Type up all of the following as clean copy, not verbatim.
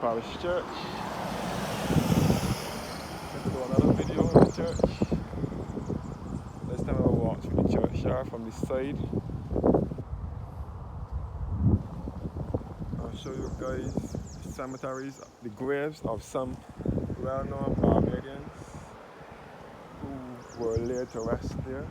Parish Church. Let's do another video of the church. This time I will walk through the churchyard from this side. I'll show you guys the cemeteries, the graves of some well-known Barbadians who were laid to rest there.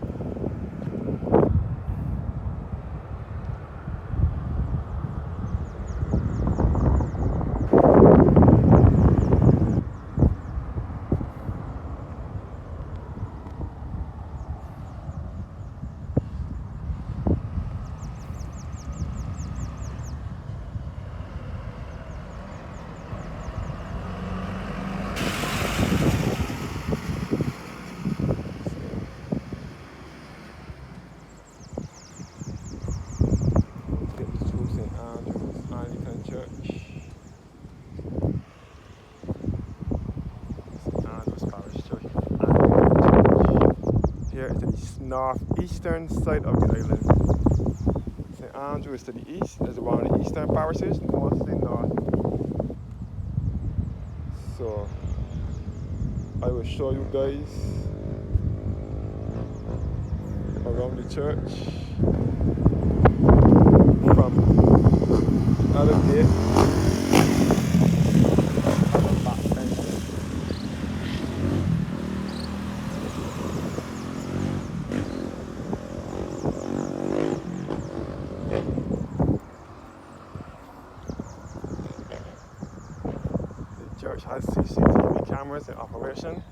Here is the northeastern side of the island. St. Andrew is to the east, is one of the eastern parishes, mostly north. So I will show you guys around the church from the other gate. The church has CCTV cameras in operation.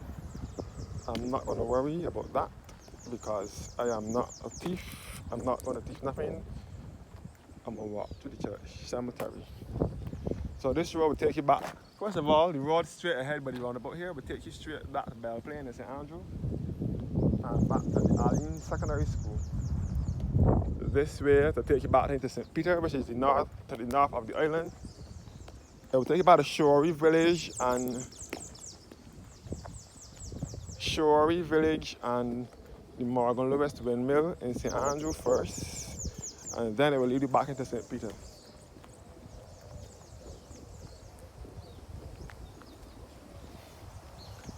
I'm not going to worry about that because I am not a thief. I'm not going to thief nothing. I'm going to walk to the church cemetery. So this road will take you back. First of all, the road straight ahead by the roundabout here will take you straight back to Belle Plaine in St. Andrew and back to the Arlene Secondary School. This way to take you back into St. Peter, which is to the north of the island. It will take you back to Shorey Village and the Morgan Lewis Windmill in St. Andrew first, and then it will lead you back into St. Peter.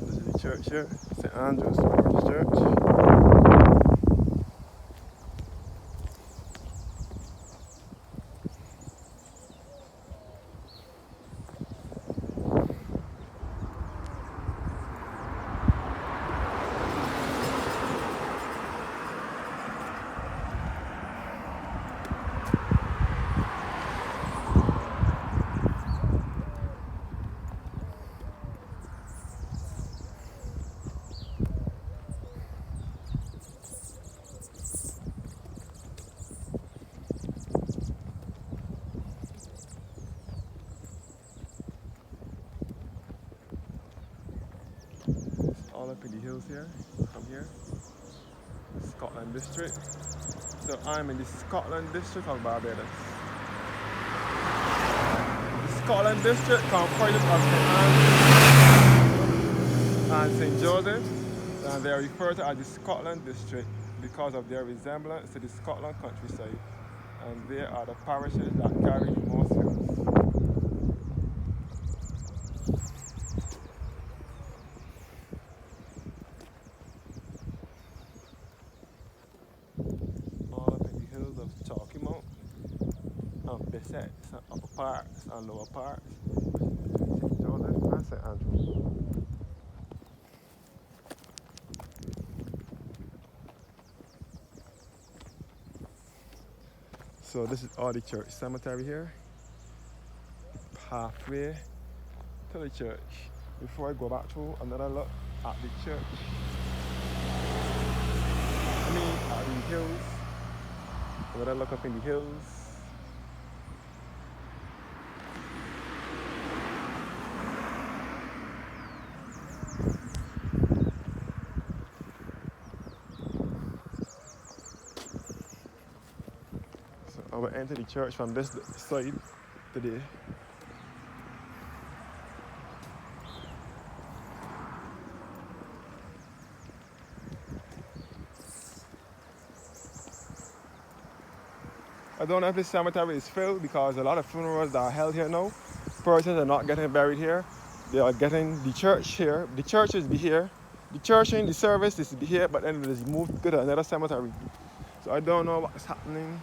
This is the church here, St. Andrew's Parish Church. All up in the hills here, from here, Scotland district. So I'm in the Scotland district of Barbados. The Scotland district comprises of St. Andrew and St. Joseph, and they are referred to as the Scotland district because of their resemblance to the Scotland countryside, and they are the parishes that carry the most hills. Besets, upper parts and lower parts. St. Joseph and St. Andrew. So this is all the church cemetery here. Halfway to the church. Before I go back through another look at the church. At the hills. Another look up in the hills. I will enter the church from this side today. I don't know if this cemetery is filled because a lot of funerals that are held here now persons are not getting buried here. They are getting the church here. The church is be here. The church in the service is be here, but then it is moved to another cemetery. So I don't know what's happening,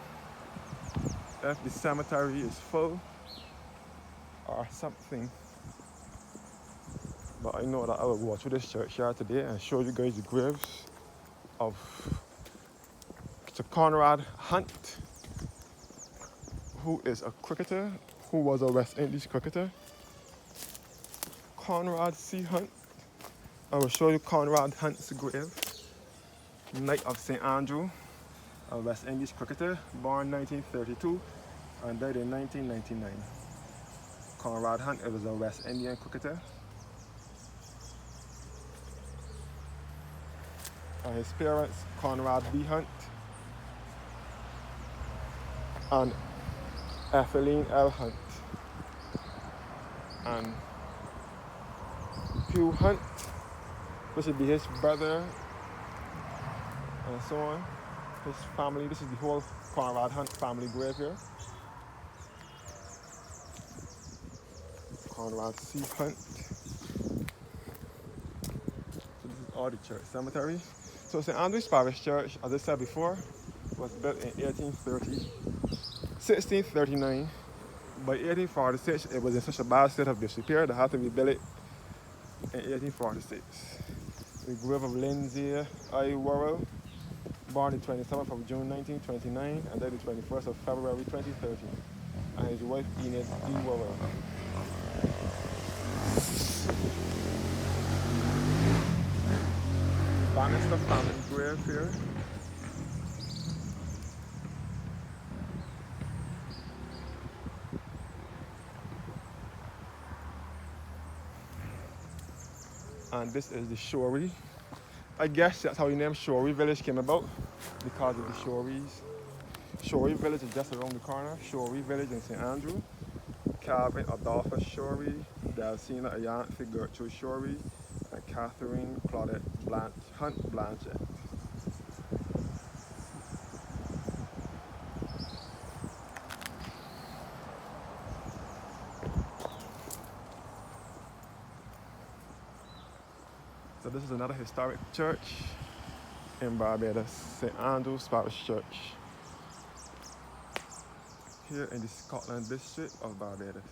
if the cemetery is full or something. But I know that I will go through this churchyard today and show you guys the graves of Sir Conrad Hunt, who is a cricketer, who was a West Indies cricketer. Conrad C. Hunt. I will show you Conrad Hunt's grave. Knight of St. Andrew, a West Indies cricketer, born 1932 and died in 1999. Conrad Hunt was a West Indian cricketer. And his parents, Conrad B. Hunt and Ethelene L. Hunt. And Hugh Hunt, which would be his brother, and so on. His family, this is the whole Conrad Hunt family grave here. Conrad C. Hunt. So this is all the church cemetery. So St. Andrew's Parish Church, as I said before, was built in 1639. By 1846, it was in such a bad state of disrepair they had to rebuild it in 1846. The grave of Lindsay I. Worrell, born the 27th of June 1929 and died the 21st of February 2013, and his wife Enid D. Worrell. Bannister family grave here. And this is the Shorey. I guess that's how the name Shorey Village came about, because of the Shoreys. Shorey Village is just around the corner. Shorey Village in St. Andrew. Calvin Adolphus Shorey, Delcina Ayanthe Gertrude Shorey, and Catherine Claudette Hunt Blanchett. So this is another historic church in Barbados, St. Andrew's Parish Church, here in the Scotland district of Barbados.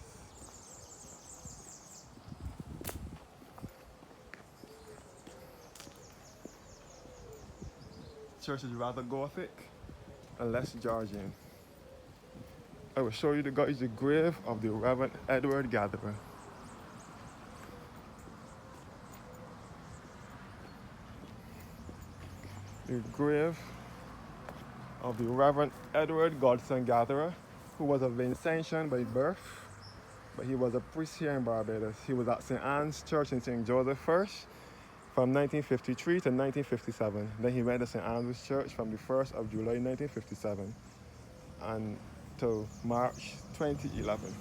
The church is rather Gothic and less Georgian. I will show you the grave of the Reverend Edward Gatherer. The grave of the Reverend Edward Godson Gatherer, who was of Vincentian by birth, but he was a priest here in Barbados. He was at St. Anne's Church in St. Joseph first, from 1953 to 1957. Then he went to St. Andrew's Church from the 1st of July 1957 until March 2011.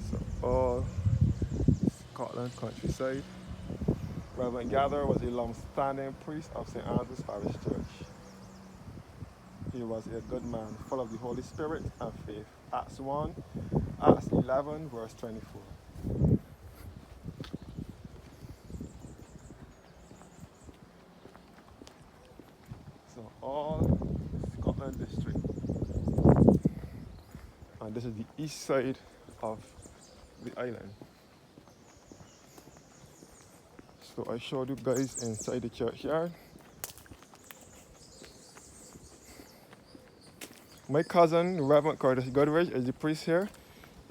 So all Scotland countryside. Reverend Gatherer was a long-standing priest of St. Andrew's Parish Church. He was a good man, full of the Holy Spirit and faith. Acts 11, verse 24. So all Scotland district. And this is the east side of the island. So I showed you guys inside the churchyard. My cousin, Reverend Curtis Goodrich, is the priest here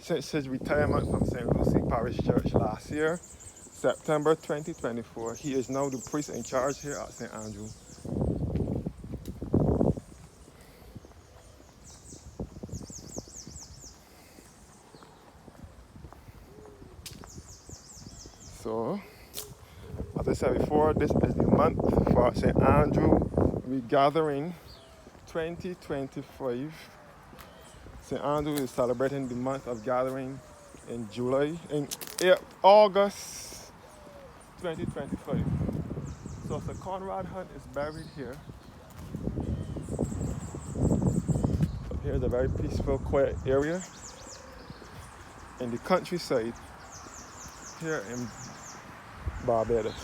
since his retirement from St. Lucy Parish Church last year, September 2024. He is now the priest in charge here at St. Andrew. So, as I said before, this is the month for St. Andrew Regathering 2025. St. Andrew is celebrating the month of gathering in August 2025. So Sir Conrad Hunt is buried here. Here's a very peaceful, quiet area in the countryside here in Barbados.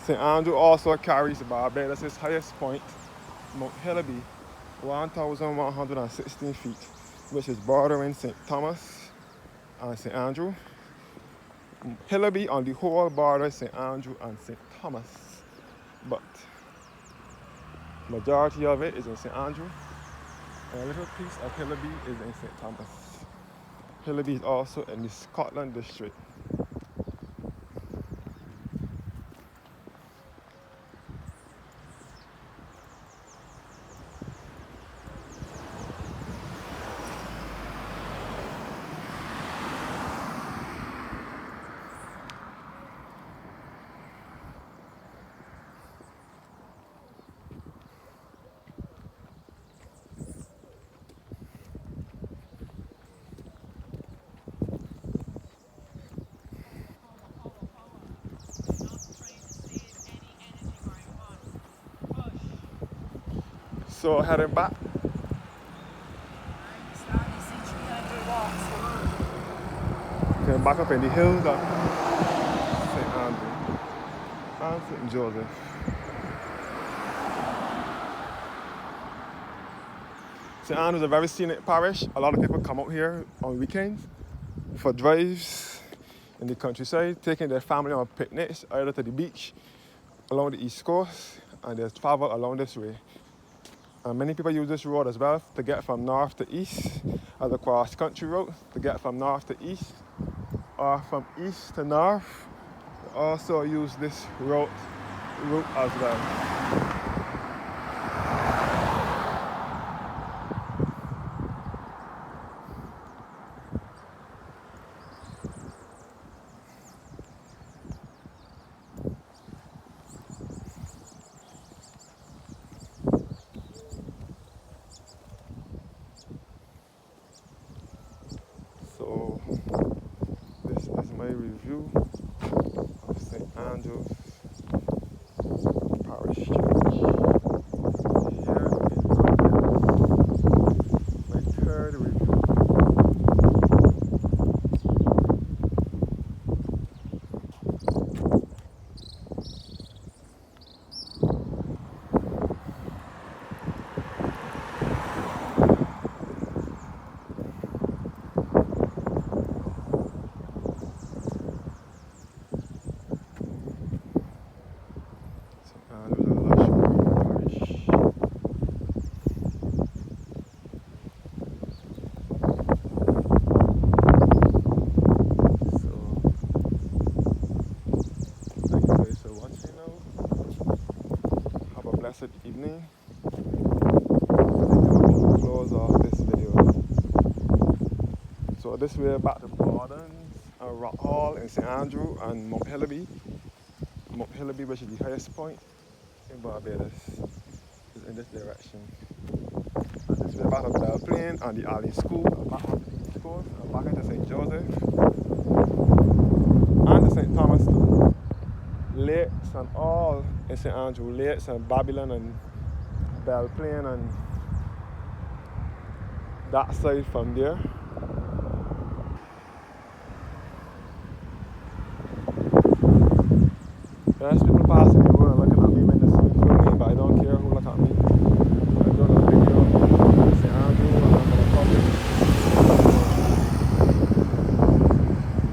St. Andrew also carries Barbados' highest point, Mount Hillaby, 1,116 feet, which is bordering St. Thomas and St. Andrew. Hillaby on the whole borders St. Andrew and St. Thomas, but majority of it is in St. Andrew, and a little piece of Hillaby is in St. Thomas. Hillaby is also in the Scotland district. So heading back. Going back up in the hills of St. Andrew and St. Joseph. St. Andrew is a very scenic parish. A lot of people come out here on weekends for drives in the countryside, taking their family on picnics either to the beach along the east coast, and they travel along this way. And many people use this road as well to get from north to east as a cross-country route, to get from north to east or from east to north. They also use this route as well. So this is my review of St. Andrew's Parish Church. Here is my third review. Blessed evening. I'll close off this video. So this way back to Gardens and Rock Hall in St. Andrew and Mount Hillaby. Mount Hillaby, which is the highest point in Barbados, is in this direction. And this way back to Belle Plaine and the Alley School, and back up the East Coast and back into St. Joseph and to St. Thomas too. Lakes and all in St. Andrew, lakes and Babylon and Belle Plaine and that side from there. There's people passing the road looking at me when they see me filming, but I don't care who look at me. I'm doing a video of St. Andrew and I'm going to publish.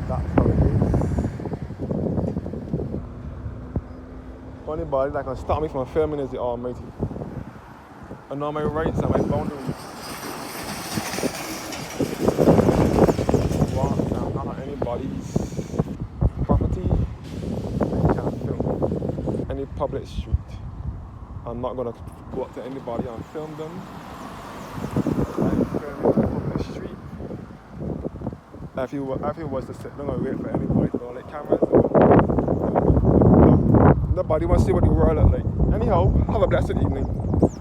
That's how it is. Only body that can stop me from filming is the Almighty. I know my rights and my boundaries. I'm not on anybody's property. I can't film any public street. I'm not going to go up to anybody and film them. I'm filming on public street. If you was to sit down and wait for anybody to like cameras, nobody wants to see what the world looks like. Anyhow, have a blessed evening.